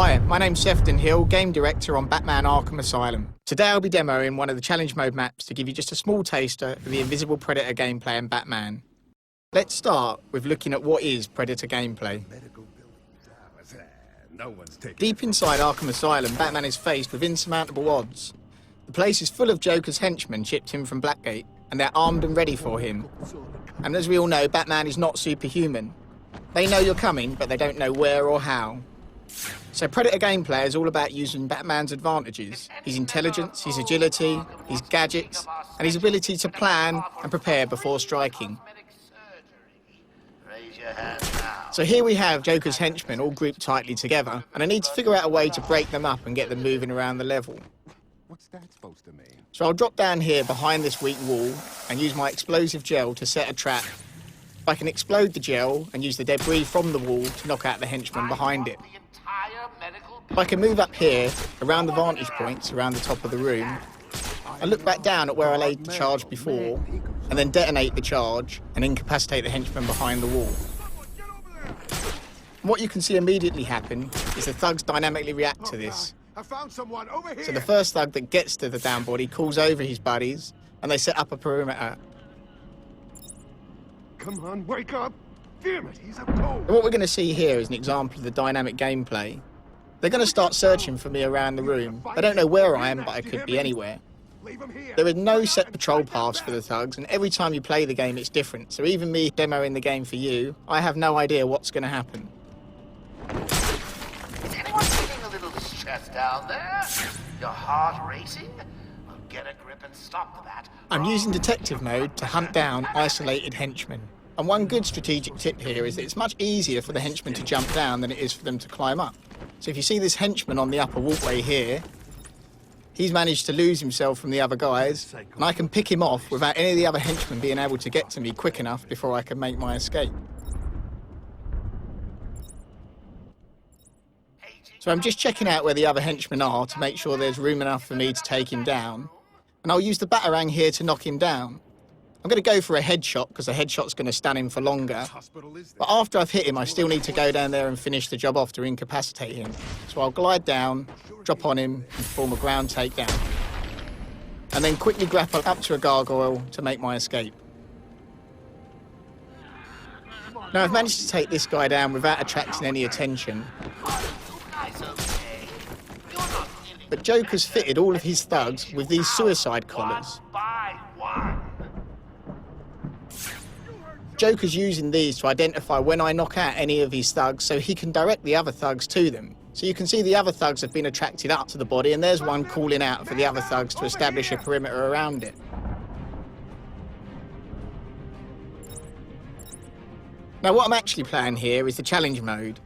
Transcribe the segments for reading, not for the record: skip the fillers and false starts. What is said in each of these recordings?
Hi, my name's Sefton Hill, Game Director on Batman Arkham Asylum. Today I'll be demoing one of the challenge mode maps to give you just a small taster of the Invisible Predator gameplay in Batman. Let's start with looking at what is Predator gameplay. Deep inside Arkham Asylum, Batman is faced with insurmountable odds. The place is full of Joker's henchmen shipped in from Blackgate, and they're armed and ready for him. And as we all know, Batman is not superhuman. They know you're coming, but they don't know where or how. So Predator gameplay is all about using Batman's advantages, his intelligence, his agility, his gadgets, and his ability to plan and prepare before striking. So here we have Joker's henchmen all grouped tightly together, and I need to figure out a way to break them up and get them moving around the level. What's that supposed to mean? So I'll drop down here behind this weak wall and use my explosive gel to set a trap. I can explode the gel and use the debris from the wall to knock out the henchmen behind it. I can move up here, around the vantage points, around the top of the room, and look back down at where I laid the charge before, and then detonate the charge and incapacitate the henchmen behind the wall. And what you can see immediately happen is the thugs dynamically react to this. I found someone over here. So the first thug that gets to the down body calls over his buddies, and they set up a perimeter. Come on, wake up! Damn it, he's up cold. And what we're going to see here is an example of the dynamic gameplay. They're going to start searching for me around the room. They don't know where I am, but I could be anywhere. There is no set patrol paths for the thugs, and every time you play the game it's different. So even me demoing the game for you, I have no idea what's going to happen. Is anyone feeling a little stressed down there? Your heart racing? Well, get a grip and stop that. I'm using detective mode to hunt down isolated henchmen. And one good strategic tip here is that it's much easier for the henchmen to jump down than it is for them to climb up. So if you see this henchman on the upper walkway here, he's managed to lose himself from the other guys, and I can pick him off without any of the other henchmen being able to get to me quick enough before I can make my escape. So I'm just checking out where the other henchmen are to make sure there's room enough for me to take him down, and I'll use the batarang here to knock him down. I'm going to go for a headshot because a headshot's going to stun him for longer. But after I've hit him, I still need to go down there and finish the job off to incapacitate him. So I'll glide down, drop on him, and form a ground takedown. And then quickly grapple up to a gargoyle to make my escape. Now I've managed to take this guy down without attracting any attention. But Joker's fitted all of his thugs with these suicide collars. Joker's using these to identify when I knock out any of his thugs so he can direct the other thugs to them. So you can see the other thugs have been attracted up to the body, and there's one calling out for the other thugs to establish a perimeter around it. Now what I'm actually playing here is the challenge mode.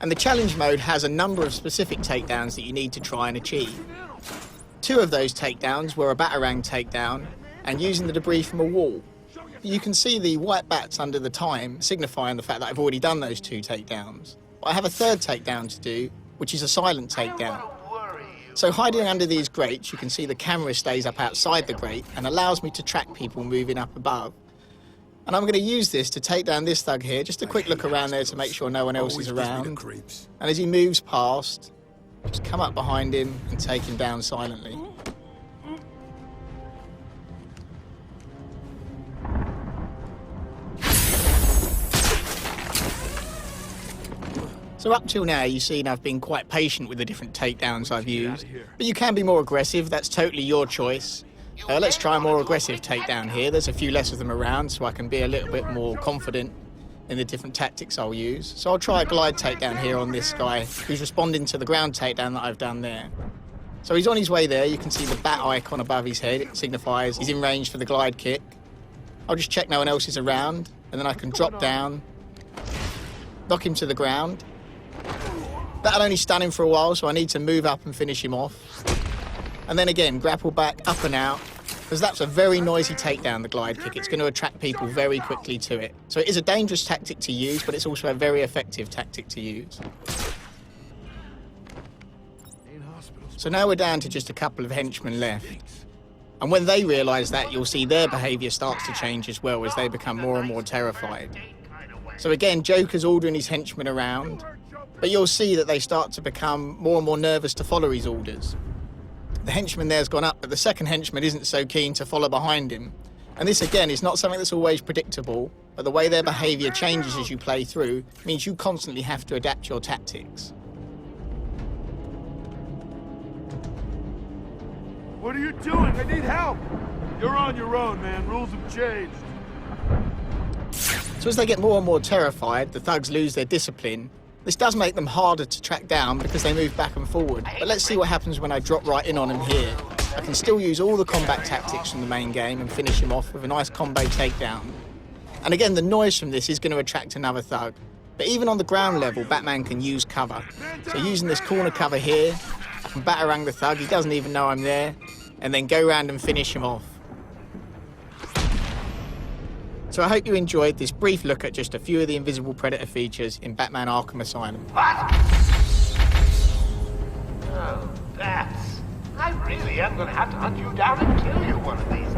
And the challenge mode has a number of specific takedowns that you need to try and achieve. Two of those takedowns were a batarang takedown and using the debris from a wall. You can see the white bats under the time, signifying the fact that I've already done those two takedowns. But I have a third takedown to do, which is a silent takedown. So hiding under these grates, you can see the camera stays up outside the grate and allows me to track people moving up above. And I'm going to use this to take down this thug here, just a quick look around there to make sure no one else is around. And as he moves past, just come up behind him and take him down silently. So up till now, you've seen I've been quite patient with the different takedowns I've used. But you can be more aggressive, that's totally your choice. Let's try a more aggressive takedown here. There's a few less of them around, so I can be a little bit more confident in the different tactics I'll use. So I'll try a glide takedown here on this guy, who's responding to the ground takedown that I've done there. So he's on his way there. You can see the bat icon above his head. It signifies he's in range for the glide kick. I'll just check no one else is around, and then I can drop down, knock him to the ground. That'll only stun him for a while, so I need to move up and finish him off. And then again, grapple back, up and out, because that's a very noisy takedown, the glide kick. It's going to attract people very quickly to it. So it is a dangerous tactic to use, but it's also a very effective tactic to use. So now we're down to just a couple of henchmen left. And when they realise that, you'll see their behaviour starts to change as well as they become more and more terrified. So again, Joker's ordering his henchmen around. But you'll see that they start to become more and more nervous to follow his orders. The henchman there's gone up, but the second henchman isn't so keen to follow behind him. And this, again, is not something that's always predictable, but the way their behaviour changes as you play through means you constantly have to adapt your tactics. What are you doing? I need help! You're on your own, man. Rules have changed. So as they get more and more terrified, the thugs lose their discipline. This does make them harder to track down because they move back and forward. But let's see what happens when I drop right in on him here. I can still use all the combat tactics from the main game and finish him off with a nice combo takedown. And again, the noise from this is going to attract another thug. But even on the ground level, Batman can use cover. So using this corner cover here, I can batarang the thug, he doesn't even know I'm there, and then go around and finish him off. So I hope you enjoyed this brief look at just a few of the Invisible Predator features in Batman Arkham Asylum. What? Oh, bats. I really am going to have to hunt you down and kill you one of these